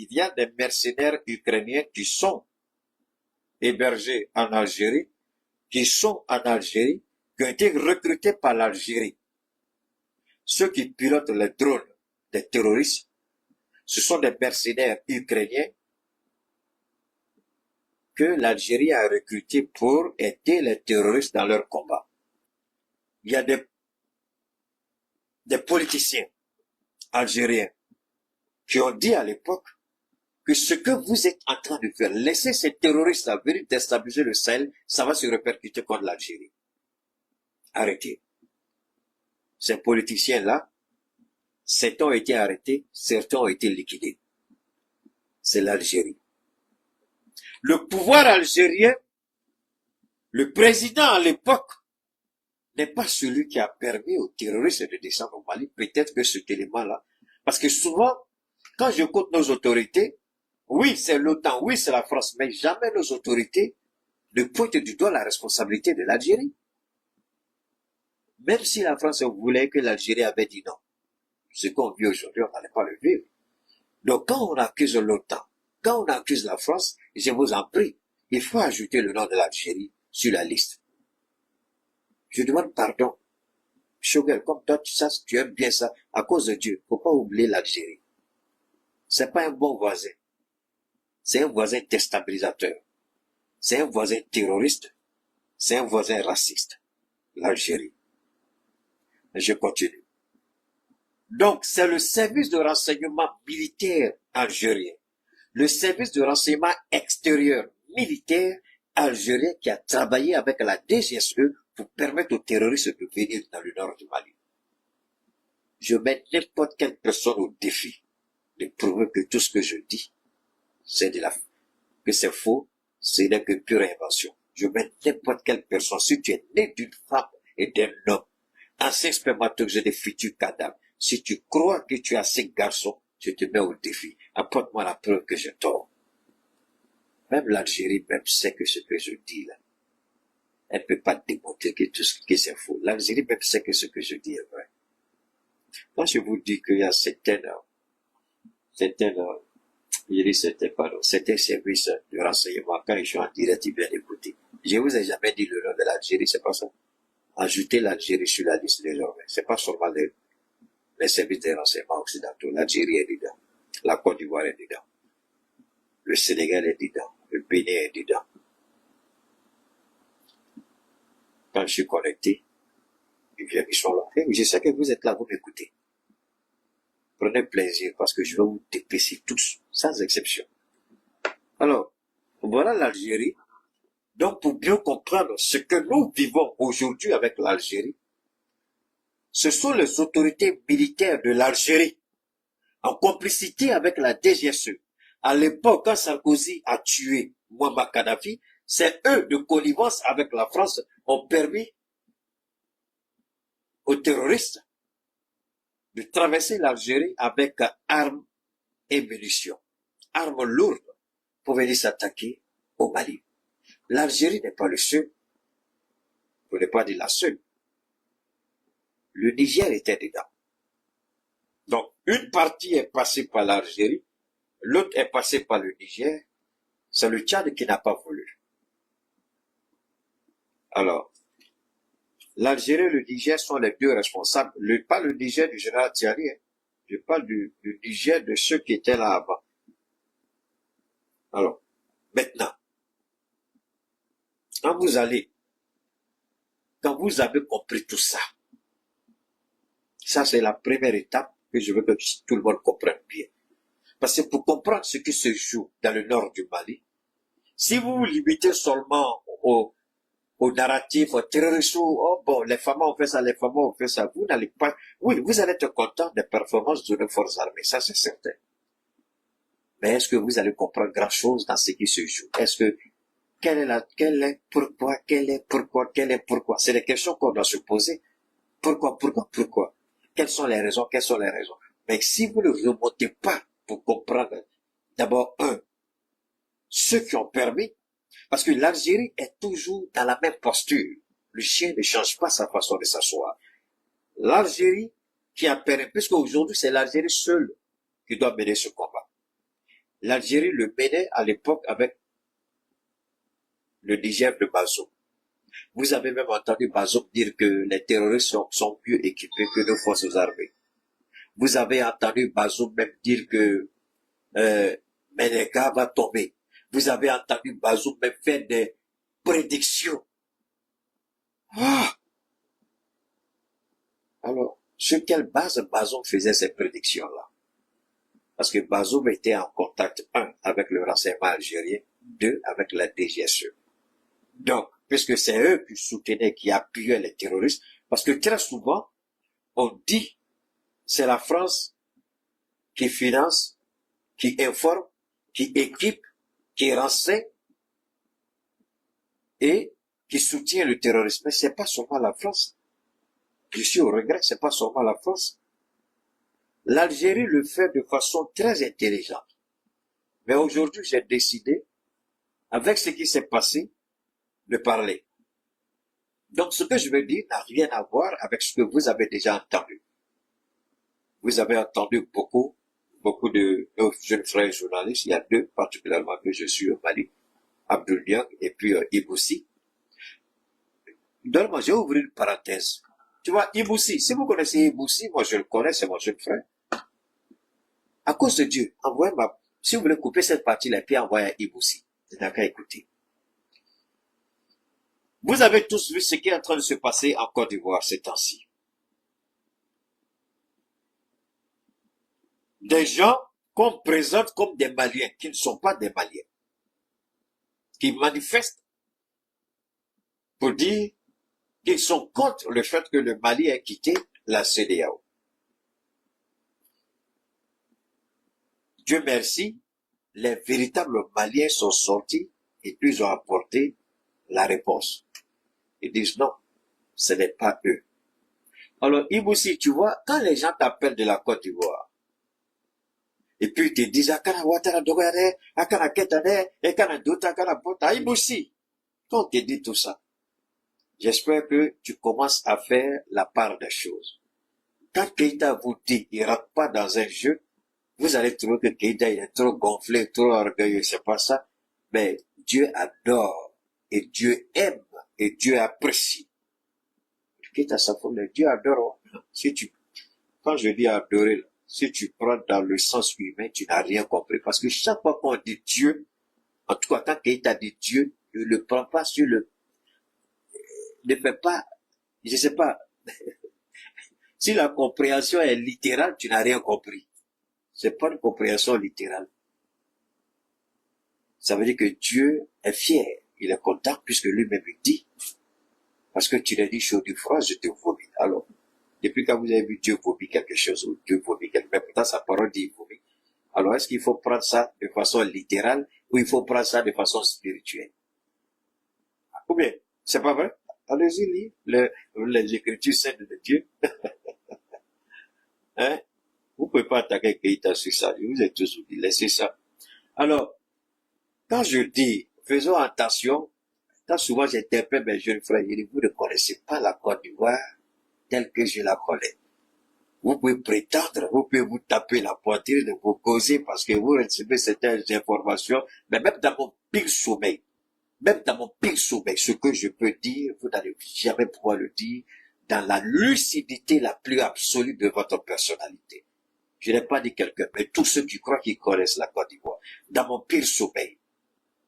il y a des mercenaires ukrainiens qui sont hébergés en Algérie, qui sont en Algérie, qui ont été recrutés par l'Algérie. Ceux qui pilotent les drones des terroristes, ce sont des mercenaires ukrainiens que l'Algérie a recrutés pour aider les terroristes dans leur combat. Il y a des politiciens algériens qui ont dit à l'époque que ce que vous êtes en train de faire, laisser ces terroristes venir déstabiliser le Sahel, ça va se répercuter contre l'Algérie. Arrêtez. Ces politiciens-là, certains ont été arrêtés, certains ont été liquidés. C'est l'Algérie. Le pouvoir algérien, le président à l'époque, n'est pas celui qui a permis aux terroristes de descendre au Mali. Peut-être que cet élément-là, parce que souvent, quand j'écoute nos autorités, oui, c'est l'OTAN, oui, c'est la France, mais jamais nos autorités ne pointent du doigt la responsabilité de l'Algérie. Même si la France voulait que l'Algérie avait dit non, ce qu'on vit aujourd'hui, on n'allait pas le vivre. Donc quand on accuse l'OTAN, quand on accuse la France, je vous en prie, il faut ajouter le nom de l'Algérie sur la liste. Je demande pardon. Choguel, comme toi, tu aimes bien ça, à cause de Dieu, faut pas oublier l'Algérie. C'est pas un bon voisin. C'est un voisin déstabilisateur. C'est un voisin terroriste. C'est un voisin raciste. L'Algérie. Je continue. Donc, c'est le service de renseignement militaire algérien, le service de renseignement extérieur militaire algérien qui a travaillé avec la DGSE pour permettre aux terroristes de venir dans le nord du Mali. Je mets n'importe quelle personne au défi de prouver que tout ce que je dis, c'est que c'est faux, ce n'est que pure invention. Je mets n'importe quelle personne, si tu es né d'une femme et d'un homme, ancien spermatozoïde de futurs cadavres, si tu crois que tu as ces garçons, je te mets au défi. Apporte-moi la preuve que j'ai tort. Même l'Algérie même sait que ce que je dis là, elle ne peut pas démontrer que tout ce que c'est faux. L'Algérie même sait que ce que je dis est vrai. Quand je vous dis qu'il y a certains services de renseignement, quand ils sont en direct, ils viennent écouter. Je vous ai jamais dit le nom de l'Algérie, c'est pas ça. Ajoutez l'Algérie sur la liste désormais. C'est pas seulement les services de renseignement occidentaux. L'Algérie est dedans. La Côte d'Ivoire est dedans. Le Sénégal est dedans. Le Bénin est dedans. Quand je suis connecté, ils sont là. Et je sais que vous êtes là, vous m'écoutez. Prenez plaisir parce que je vais vous dépêcher tous, sans exception. Alors, voilà l'Algérie. Donc, pour bien comprendre ce que nous vivons aujourd'hui avec l'Algérie, ce sont les autorités militaires de l'Algérie, en complicité avec la DGSE. À l'époque, quand Sarkozy a tué Mouammar Kadhafi, c'est eux, de connivence avec la France, ont permis aux terroristes de traverser l'Algérie avec armes et munitions, armes lourdes, pour venir s'attaquer au Mali. L'Algérie n'est pas le seul, pour ne pas dire la seule. Le Niger était dedans. Donc, une partie est passée par l'Algérie, l'autre est passée par le Niger, c'est le Tchad qui n'a pas voulu. Alors, l'Algérie et le Niger sont les deux responsables. Pas le Niger du général Thierry, je parle du Niger de ceux qui étaient là avant. Alors, maintenant, quand vous avez compris tout ça, ça c'est la première étape que je veux que tout le monde comprenne bien. Parce que pour comprendre ce qui se joue dans le nord du Mali, si vous vous limitez seulement au narratif, au terrorisme, oh bon, les femmes ont fait ça, les femmes ont fait ça, vous n'allez pas, oui, vous allez être content des performances de nos forces armées, ça c'est certain. Mais est-ce que vous allez comprendre grand chose dans ce qui se joue? Est-ce que, quel est pourquoi? C'est des questions qu'on doit se poser. Pourquoi? Quelles sont les raisons? Mais si vous ne remontez pas pour comprendre, d'abord, ceux qui ont permis, parce que l'Algérie est toujours dans la même posture. Le chien ne change pas sa façon de s'asseoir. L'Algérie qui a permis, puisque aujourd'hui c'est l'Algérie seule qui doit mener ce combat. L'Algérie le menait à l'époque avec le Niger de Bazoum. Vous avez même entendu Bazoum dire que les terroristes sont mieux équipés que nos forces armées. Vous avez entendu Bazoum même dire que Meneka va tomber. Vous avez entendu Bazoum même faire des prédictions. Ah! Alors, sur quelle base Bazoum faisait ces prédictions-là? Parce que Bazoum était en contact, un, avec le renseignement algérien, deux, avec la DGSE. Donc, puisque c'est eux qui soutenaient, qui appuyaient les terroristes, parce que très souvent, on dit, c'est la France qui finance, qui informe, qui équipe, qui renseigne et qui soutient le terrorisme. Mais c'est pas seulement la France. Je suis au regret, c'est pas seulement la France. L'Algérie le fait de façon très intelligente. Mais aujourd'hui, j'ai décidé, avec ce qui s'est passé, de parler. Donc, ce que je veux dire n'a rien à voir avec ce que vous avez déjà entendu. Vous avez entendu beaucoup de jeunes frères journalistes. Il y a deux particulièrement que je suis au Mali, Abdoul Niang et puis Iboussi. Donne-moi, j'ai ouvert une parenthèse. Tu vois, Iboussi, si vous connaissez Iboussi, moi je le connais, c'est mon jeune frère. À cause de Dieu, envoyez-moi, si vous voulez couper cette partie-là, puis envoyez à Iboussi. C'est d'accord, écoutez. Vous avez tous vu ce qui est en train de se passer en Côte d'Ivoire ces temps-ci. Des gens qu'on présente comme des Maliens, qui ne sont pas des Maliens, qui manifestent pour dire qu'ils sont contre le fait que le Mali ait quitté la CEDEAO. Dieu merci, les véritables Maliens sont sortis et puis ont apporté la réponse. Ils disent non, ce n'est pas eux. Alors, Iboussi, tu vois, quand les gens t'appellent de la Côte d'Ivoire, et puis ils te disent, Akana Ouattara Dogare, Akana Ketane, Akana Douta, Akana Bota, Iboussi, quand on te dit tout ça, j'espère que tu commences à faire la part des choses. Quand Keïta vous dit, il ne rentre pas dans un jeu, vous allez trouver que Keïta il est trop gonflé, trop orgueilleux, c'est pas ça. Mais Dieu adore, et Dieu aime, et Dieu apprécie. Keïta, ça faut le Dieu adore. Si tu, quand je dis adorer, si tu prends dans le sens humain, tu n'as rien compris. Parce que chaque fois qu'on dit Dieu, en tout cas, quand Keïta dit Dieu, ne le prend pas sur le, ne fait pas, je sais pas, si la compréhension est littérale, tu n'as rien compris. C'est pas une compréhension littérale. Ça veut dire que Dieu est fier. Il est content puisque lui-même il dit. Parce que tu l'as dit chaud du froid, je te vomis. Alors, depuis quand vous avez vu Dieu vomir quelque chose, ou Dieu vomit quelque chose, mais pourtant sa parole dit vomit. Alors, est-ce qu'il faut prendre ça de façon littérale, ou il faut prendre ça de façon spirituelle? Ou bien, c'est pas vrai? Allez-y, lire les écritures saintes de Dieu. Hein? Vous pouvez pas attaquer Keïta sur ça. Je vous ai tous dit, laissez ça. Alors, quand je dis, faisons attention, quand souvent j'interpelle mes jeunes frères, je dis, vous ne connaissez pas la Côte d'Ivoire telle que je la connais. Vous pouvez prétendre, vous pouvez vous taper la poitrine de vous causer parce que vous recevez certaines informations, mais même dans mon pire sommeil, ce que je peux dire, vous n'allez jamais pouvoir le dire dans la lucidité la plus absolue de votre personnalité. Je n'ai pas dit quelqu'un, mais tous ceux qui croient qu'ils connaissent la Côte d'Ivoire, dans mon pire sommeil,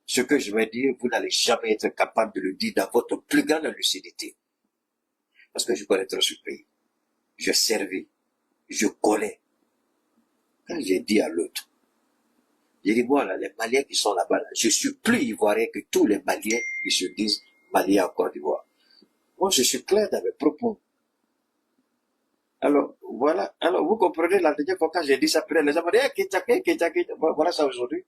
ce que je vais dire, vous n'allez jamais être capable de le dire dans votre plus grande lucidité. Parce que je connais trop ce pays. Je servis. Je connais. Quand j'ai dit à l'autre, j'ai dit, voilà, les Maliens qui sont là-bas, là, je suis plus ivoirien que tous les Maliens qui se disent Maliens en Côte d'Ivoire. Moi, je suis clair dans mes propos. Alors, voilà. Alors, vous comprenez, la dernière fois quand j'ai dit ça, les gens m'ont dit, voilà ça aujourd'hui.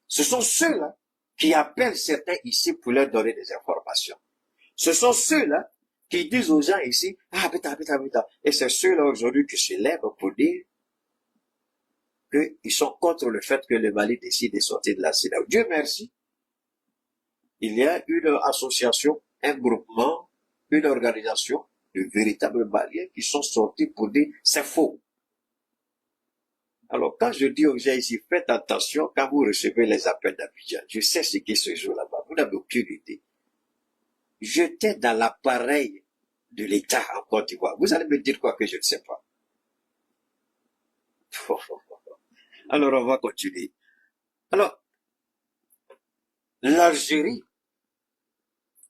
Ce sont ceux-là qui appellent certains ici pour leur donner des informations. Ce sont ceux-là qui disent aux gens ici, ah, putain. Et c'est ceux-là aujourd'hui qui se lèvent pour dire qu'ils sont contre le fait que le Mali décide de sortir de la CEDEAO. Dieu merci. Il y a une association, un groupement, une organisation de véritables Maliens qui sont sortis pour dire c'est faux. Alors, quand je dis aux gens ici, faites attention quand vous recevez les appels d'Abidjan. Je sais ce qui se joue là-bas. Vous n'avez aucune idée. J'étais dans l'appareil de l'État en Côte d'Ivoire. Vous allez me dire quoi que je ne sais pas. Alors, on va continuer. Alors, l'Algérie,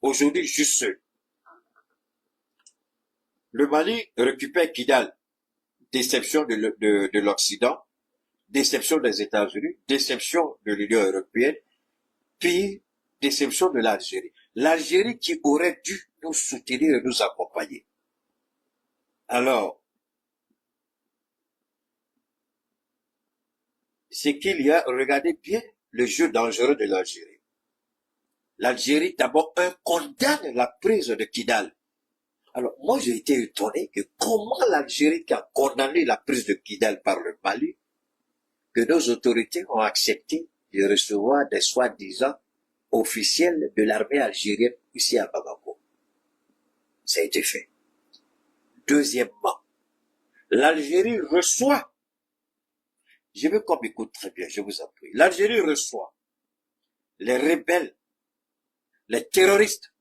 aujourd'hui, juste le Mali récupère Kidal. Déception de l'Occident, déception des États-Unis, déception de l'Union européenne, puis déception de l'Algérie. L'Algérie qui aurait dû nous soutenir et nous accompagner. Alors, c'est qu'il y a, regardez bien le jeu dangereux de l'Algérie. L'Algérie, d'abord, condamne la prise de Kidal. Alors, moi, j'ai été étonné que comment l'Algérie qui a condamné la prise de Kidal par le Mali, que nos autorités ont accepté de recevoir des soi-disant officiels de l'armée algérienne ici à Bamako. Ça a été fait. Deuxièmement, l'Algérie reçoit, je veux qu'on m'écoute très bien, je vous en prie, l'Algérie reçoit les rebelles, les terroristes,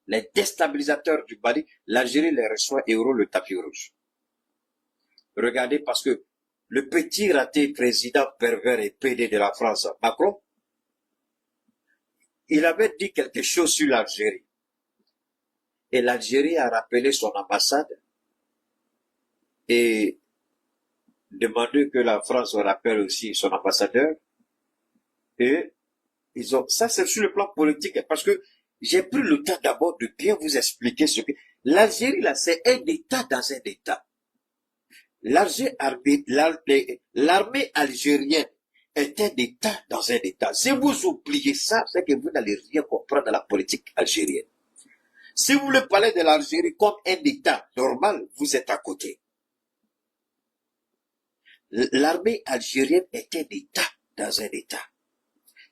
les déstabilisateurs du Mali, l'Algérie les reçoit et roule le tapis rouge. Regardez, parce que le petit raté président pervers et pédé de la France, Macron, il avait dit quelque chose sur l'Algérie. Et l'Algérie a rappelé son ambassade et demandé que la France rappelle aussi son ambassadeur. Et ils ont, ça c'est sur le plan politique, parce que j'ai pris le temps d'abord de bien vous expliquer ce que, l'Algérie là, c'est un État dans un État. L'armée algérienne est un État dans un État. Si vous oubliez ça, c'est que vous n'allez rien comprendre de la politique algérienne. Si vous voulez parler de l'Algérie comme un État normal, vous êtes à côté. L'armée algérienne est un État dans un État.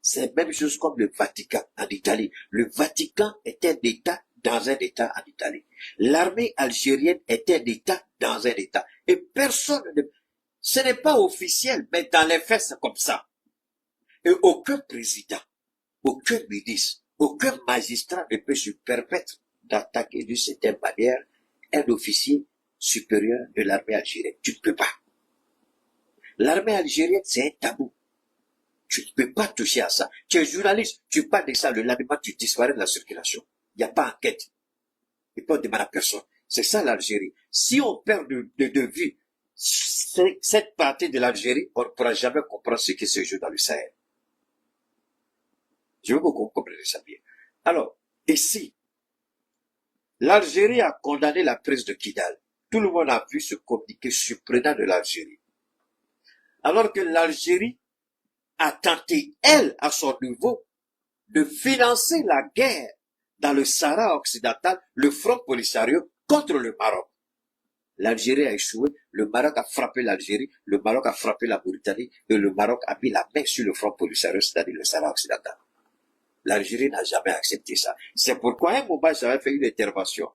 C'est la même chose comme le Vatican en Italie. Le Vatican est un État dans un État en Italie. L'armée algérienne est un État dans un État. Et personne ne... Ce n'est pas officiel, mais dans les faits, c'est comme ça. Et aucun président, aucun ministre, aucun magistrat ne peut se permettre d'attaquer d'une certaine manière un officier supérieur de l'armée algérienne. Tu ne peux pas. L'armée algérienne, c'est un tabou. Tu ne peux pas toucher à ça. Tu es journaliste, tu parles de ça, le lendemain, tu disparais de la circulation. Il n'y a pas d'enquête. Il ne peut demander à personne. C'est ça l'Algérie. Si on perd de vue cette partie de l'Algérie, on ne pourra jamais comprendre ce qui se joue dans le Sahel. Je veux que vous compreniez ça bien. Alors, ici, l'Algérie a condamné la prise de Kidal. Tout le monde a vu ce communiqué surprenant de l'Algérie. Alors que l'Algérie a tenté, elle, à son niveau, de financer la guerre dans le Sahara occidental, le Front Polisario contre le Maroc. L'Algérie a échoué, le Maroc a frappé l'Algérie, le Maroc a frappé la Mauritanie, et le Maroc a mis la main sur le Front Polisario, c'est-à-dire le Sahara occidental. L'Algérie n'a jamais accepté ça. C'est pourquoi à un moment, j'avais fait une intervention.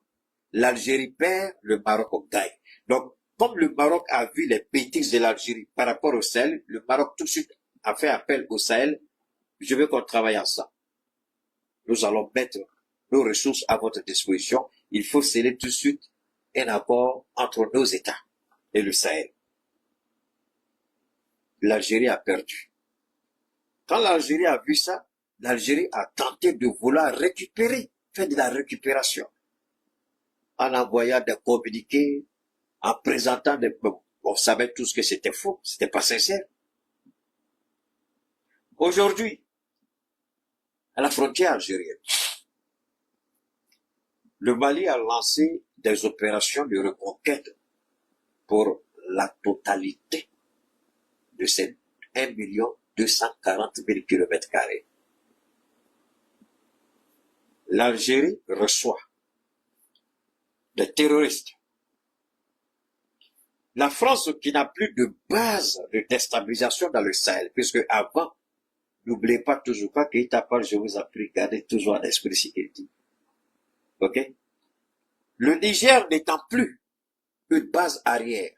L'Algérie perd, le Maroc gagne. Donc, comme le Maroc a vu les bêtises de l'Algérie par rapport au Sahel, le Maroc tout de suite a fait appel au Sahel. Je veux qu'on travaille ensemble. Nous allons mettre nos ressources à votre disposition. Il faut sceller tout de suite un accord entre nos États et le Sahel. L'Algérie a perdu. Quand l'Algérie a vu ça, l'Algérie a tenté de vouloir récupérer, faire de la récupération, en envoyant des communiqués, en présentant des... On savait tous que c'était faux, c'était pas sincère. Aujourd'hui, à la frontière algérienne, le Mali a lancé des opérations de reconquête pour la totalité de ces 1 240 000 km². L'Algérie reçoit des terroristes. La France qui n'a plus de base de déstabilisation dans le Sahel, puisque avant, n'oubliez pas toujours pas qu'il t'appelle, je vous en prie, gardez toujours en esprit ce qu'il dit. Ok? Le Niger n'étant plus une base arrière,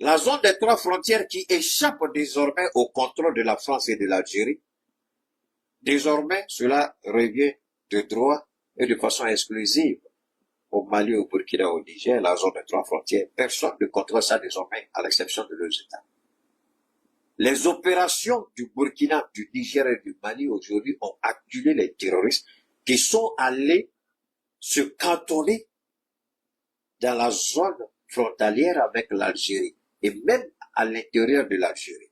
La zone des 3 frontières qui échappe désormais au contrôle de la France et de l'Algérie, désormais cela revient de droit et de façon exclusive au Mali, au Burkina, au Niger, la zone des 3 frontières. Personne ne contrôle ça désormais, à l'exception de leurs États. Les opérations du Burkina, du Niger et du Mali aujourd'hui ont acculé les terroristes qui sont allés se cantonner dans la zone frontalière avec l'Algérie et même à l'intérieur de l'Algérie.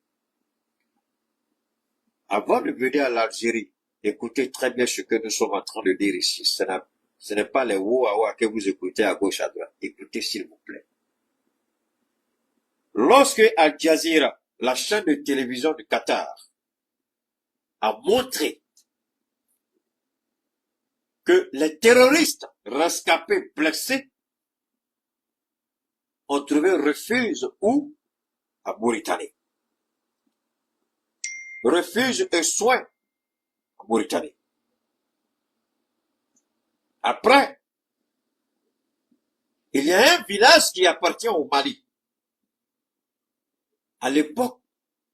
Avant de venir à l'Algérie, écoutez très bien ce que nous sommes en train de dire ici. Ce n'est pas les ouah que vous écoutez à gauche, à droite. Écoutez s'il vous plaît. Lorsque Al Jazeera, la chaîne de télévision du Qatar, a montré que les terroristes rescapés blessés ont trouvé refuge où? À Mauritanie. Refuge et soins à Mauritanie. Après, il y a un village qui appartient au Mali. À l'époque,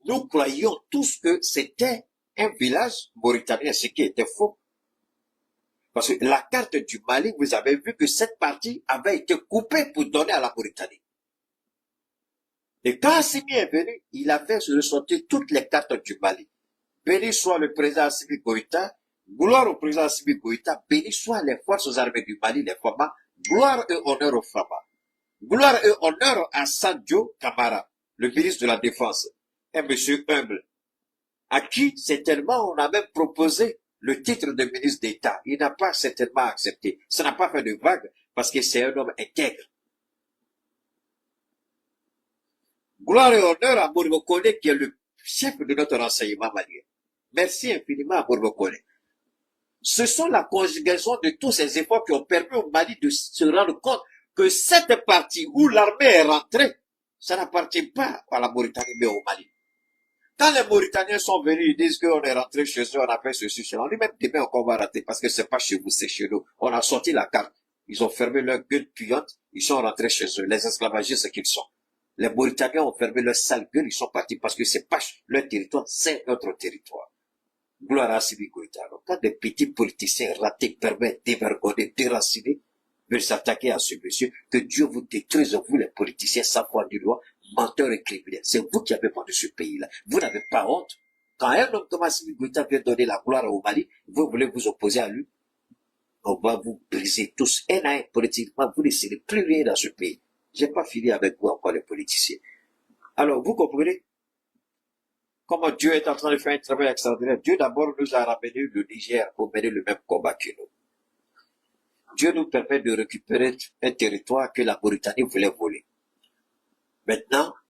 nous croyions tous que c'était un village mauritanien, ce qui était faux. Parce que la carte du Mali, vous avez vu que cette partie avait été coupée pour donner à la Mauritanie. Et quand Assimi est venu, il a fait ressortir toutes les cartes du Mali. Béni soit le président Assimi Goïta, gloire au président Assimi Goïta, béni soit les forces armées du Mali, les FAMA, gloire et honneur aux FAMA. Gloire et honneur à Sadio Kamara, le ministre de la Défense, un monsieur humble, à qui certainement on a même proposé le titre de ministre d'État. Il n'a pas certainement accepté. Ça n'a pas fait de vague parce que c'est un homme intègre. Gloire et honneur à Moribo Kone qui est le chef de notre renseignement malien. Merci infiniment à Moribo Kone. Ce sont la conjugaison de tous ces efforts qui ont permis au Mali de se rendre compte que cette partie où l'armée est rentrée, ça n'appartient pas à la Mauritanie mais au Mali. Quand les Mauritaniens sont venus, ils disent qu'on est rentré chez eux, on a fait ceci, cela. On dit même demain qu'on va rater parce que c'est pas chez vous, c'est chez nous. On a sorti la carte. Ils ont fermé leur gueule puante, ils sont rentrés chez eux. Les esclavagistes qu'ils sont. Les Mauritaniens ont fermé leur sale gueule, ils sont partis parce que c'est pas leur territoire, c'est notre territoire. Gloire à Assimi Goïta. Quand des petits politiciens ratés permettent dévergondés, déracinés, veulent s'attaquer à ce monsieur, que Dieu vous détruise, vous les politiciens, sans foi du loi, menteurs et criminels. C'est vous qui avez vendu ce pays-là. Vous n'avez pas honte. Quand un homme comme Assimi Goïta vient donner la gloire au Mali, vous voulez vous opposer à lui. On va vous briser tous. Un à un, politiquement, vous ne serez plus rien dans ce pays. J'ai pas fini avec vous encore les politiciens. Alors, vous comprenez comment Dieu est en train de faire un travail extraordinaire. Dieu d'abord nous a ramené le Niger pour mener le même combat que nous. Dieu nous permet de récupérer un territoire que la Mauritanie voulait voler. Maintenant,